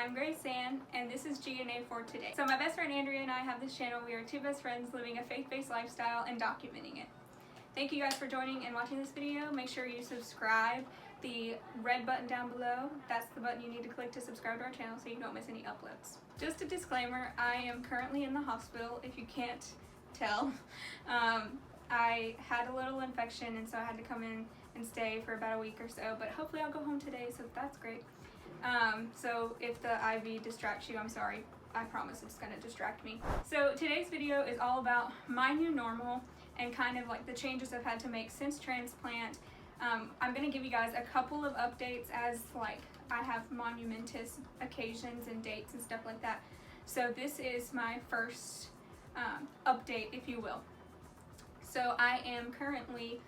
I'm Grace Ann, and this is G&A for today. So my best friend Andrea and I have this channel. We are two best friends living a faith-based lifestyle and documenting it. Thank you guys for joining and watching this video. Make sure you subscribe. The red button down below, that's the button you need to click to subscribe to our channel so you don't miss any uploads. Just a disclaimer, I am currently in the hospital, if you can't tell. I had a little infection, and so I had to come in and stay for about a week or so, but hopefully I'll go home today, so that's great. So if the IV distracts you, I'm sorry. I promise it's gonna distract me. So today's video is all about my new normal and kind of like the changes I've had to make since transplant. I'm gonna give you guys a couple of updates as like I have monumentous occasions and dates and stuff like that. So this is my first update, if you will. So I am currently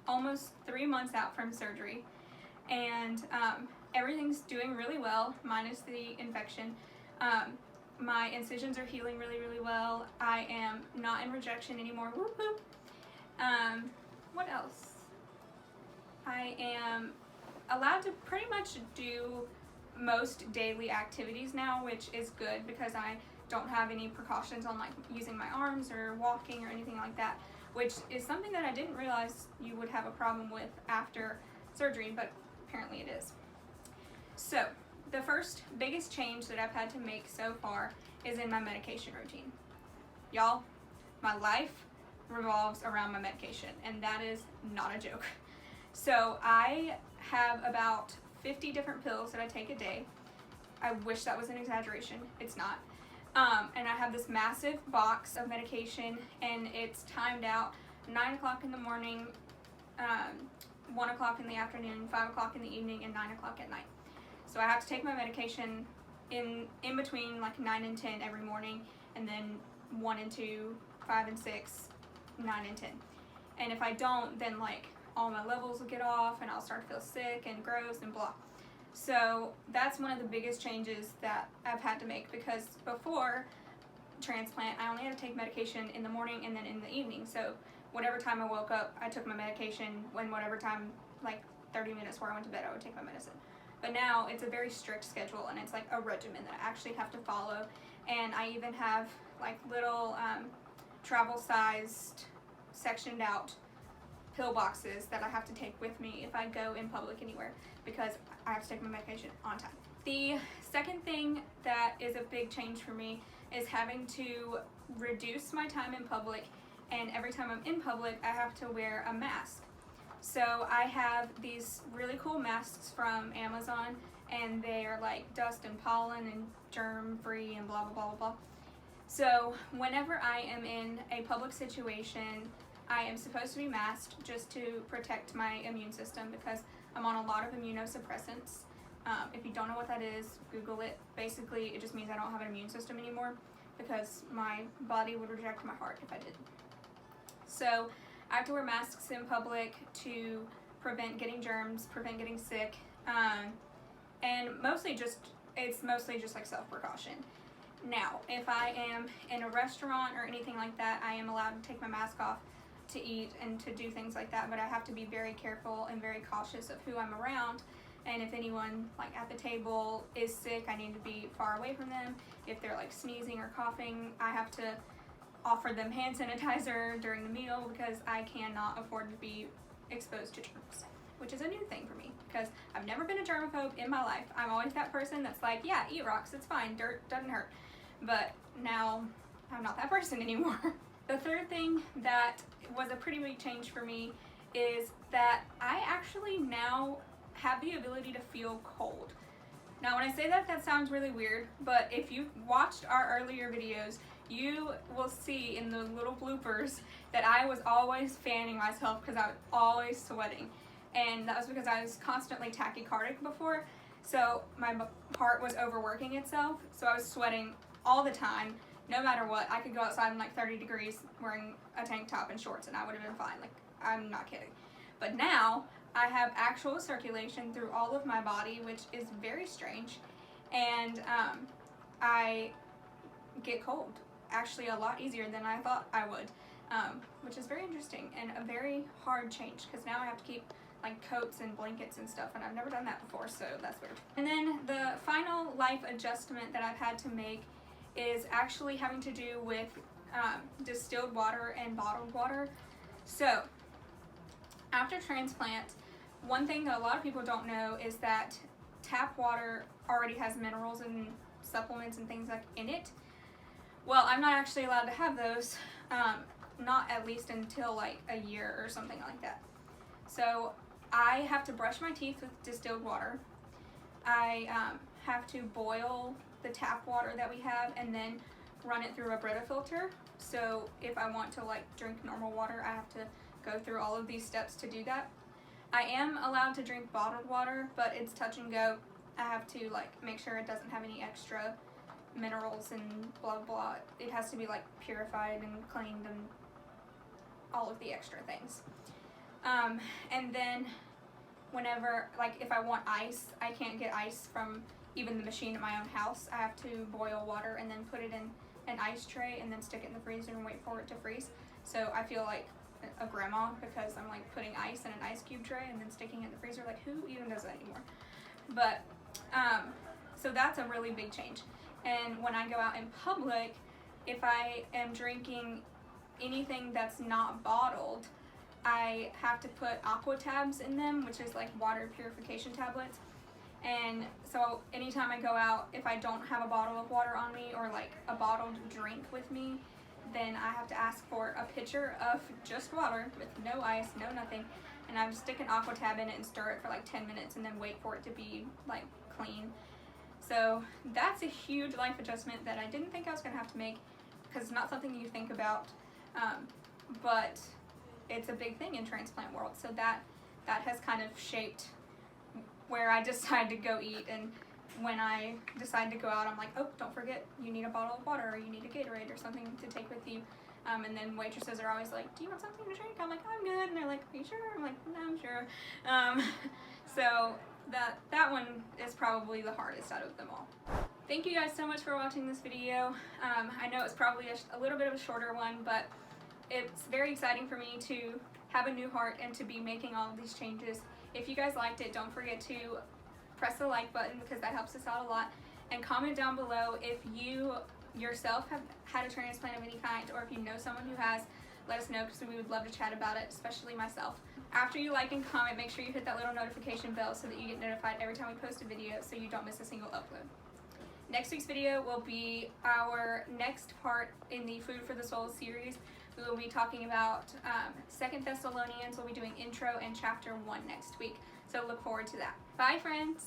almost 3 months out from surgery, and everything's doing really well, minus the infection. My incisions are healing really well. I am not in rejection anymore. Whoop whoop. What else? I am allowed to pretty much do most daily activities now, which is good because I don't have any precautions on like using my arms or walking or anything like that, which is something that I didn't realize you would have a problem with after surgery, but apparently it is. So the first biggest change that I've had to make so far is in my medication routine. Y'all, my life revolves around my medication, and that is not a joke. So I have about 50 different pills that I take a day. I wish that was an exaggeration. It's not. And I have this massive box of medication, and it's timed out 9 o'clock in the morning, 1 o'clock in the afternoon, 5 o'clock in the evening, and 9 o'clock at night. So I have to take my medication in between like 9 and 10 every morning, and then 1 and 2, 5 and 6, 9 and 10. And if I don't, then like all my levels will get off and I'll start to feel sick and gross and blah. So that's one of the biggest changes that I've had to make, because before transplant I only had to take medication in the morning and then in the evening. So whatever time I woke up, I took my medication. When whatever time, like 30 minutes before I went to bed, I would take my medicine. But now it's a very strict schedule, and it's like a regimen that I actually have to follow. And I even have like little travel sized sectioned out pill boxes that I have to take with me if I go in public anywhere, because I have to take my medication on time. The second thing that is a big change for me is having to reduce my time in public, and every time I'm in public I have to wear a mask. So I have these really cool masks from Amazon, and they are like dust and pollen and germ free and blah blah blah blah blah. So whenever I am in a public situation, I am supposed to be masked just to protect my immune system, because I'm on a lot of immunosuppressants. If you don't know what that is, Google it. Basically, it just means I don't have an immune system anymore, because my body would reject my heart if I didn't. So I have to wear masks in public to prevent getting germs, prevent getting sick, and it's mostly just like self-precaution. Now, if I am in a restaurant or anything like that, I am allowed to take my mask off to eat and to do things like that, but I have to be very careful and very cautious of who I'm around. And if anyone like at the table is sick, I need to be far away from them. If they're like sneezing or coughing, I have to offer them hand sanitizer during the meal, because I cannot afford to be exposed to germs, which is a new thing for me, because I've never been a germaphobe in my life. I'm always that person that's like, yeah, eat rocks, it's fine, dirt doesn't hurt. But now I'm not that person anymore. The third thing that was a pretty big change for me is that I actually now have the ability to feel cold. Now when I say that, that sounds really weird, but if you've watched our earlier videos, you will see in the little bloopers that I was always fanning myself because I was always sweating. And that was because I was constantly tachycardic before, so my heart was overworking itself, so I was sweating all the time. No matter what, I could go outside in like 30 degrees wearing a tank top and shorts and I would have been fine. Like, I'm not kidding. But now I have actual circulation through all of my body, which is very strange, and I get cold actually a lot easier than I thought I would, which is very interesting and a very hard change, because now I have to keep like coats and blankets and stuff, and I've never done that before, so that's weird. And then the final life adjustment that I've had to make is actually having to do with distilled water and bottled water. So after transplant, one thing that a lot of people don't know is that tap water already has minerals and supplements and things like in it. Well, I'm not actually allowed to have those, not at least until like a year or something like that. So I have to brush my teeth with distilled water. I have to boil the tap water that we have and then run it through a Brita filter. So if I want to like drink normal water, I have to go through all of these steps to do that. I am allowed to drink bottled water, but it's touch and go. I have to like make sure it doesn't have any extra minerals and blah blah. It has to be like purified and cleaned and all of the extra things. And then whenever, like if I want ice, I can't get ice from even the machine at my own house. I have to boil water and then put it in an ice tray and then stick it in the freezer and wait for it to freeze. So I feel like a grandma because I'm like putting ice in an ice cube tray and then sticking it in the freezer. Like, who even does that anymore? But so that's a really big change. And when I go out in public, if I am drinking anything that's not bottled, I have to put aqua tabs in them, which is like water purification tablets. And so anytime I go out, if I don't have a bottle of water on me or like a bottled drink with me, then I have to ask for a pitcher of just water with no ice, no nothing, and I have to stick an aqua tab in it and stir it for like 10 minutes and then wait for it to be like clean. So that's a huge life adjustment that I didn't think I was gonna have to make, because it's not something you think about, but it's a big thing in transplant world. So that has kind of shaped where I decide to go eat, and when I decide to go out, I'm like, oh, don't forget, you need a bottle of water, or you need a Gatorade or something to take with you. And then waitresses are always like, do you want something to drink? I'm like, I'm good. And they're like, are you sure? I'm like, no, I'm sure. So that one is probably the hardest out of them all. Thank you guys so much for watching this video. I know it's probably a little bit of a shorter one, but it's very exciting for me to have a new heart and to be making all of these changes. If you guys liked it, don't forget to press the like button because that helps us out a lot, and comment down below if you yourself have had a transplant of any kind, or if you know someone who has. Let us know, because we would love to chat about it, especially myself. After you like and comment, make sure you hit that little notification bell so that you get notified every time we post a video, so you don't miss a single upload. Next week's video will be our next part in the Food for the Soul series. We will be talking about 2 Thessalonians. We'll be doing intro and chapter 1 next week. So look forward to that. Bye, friends.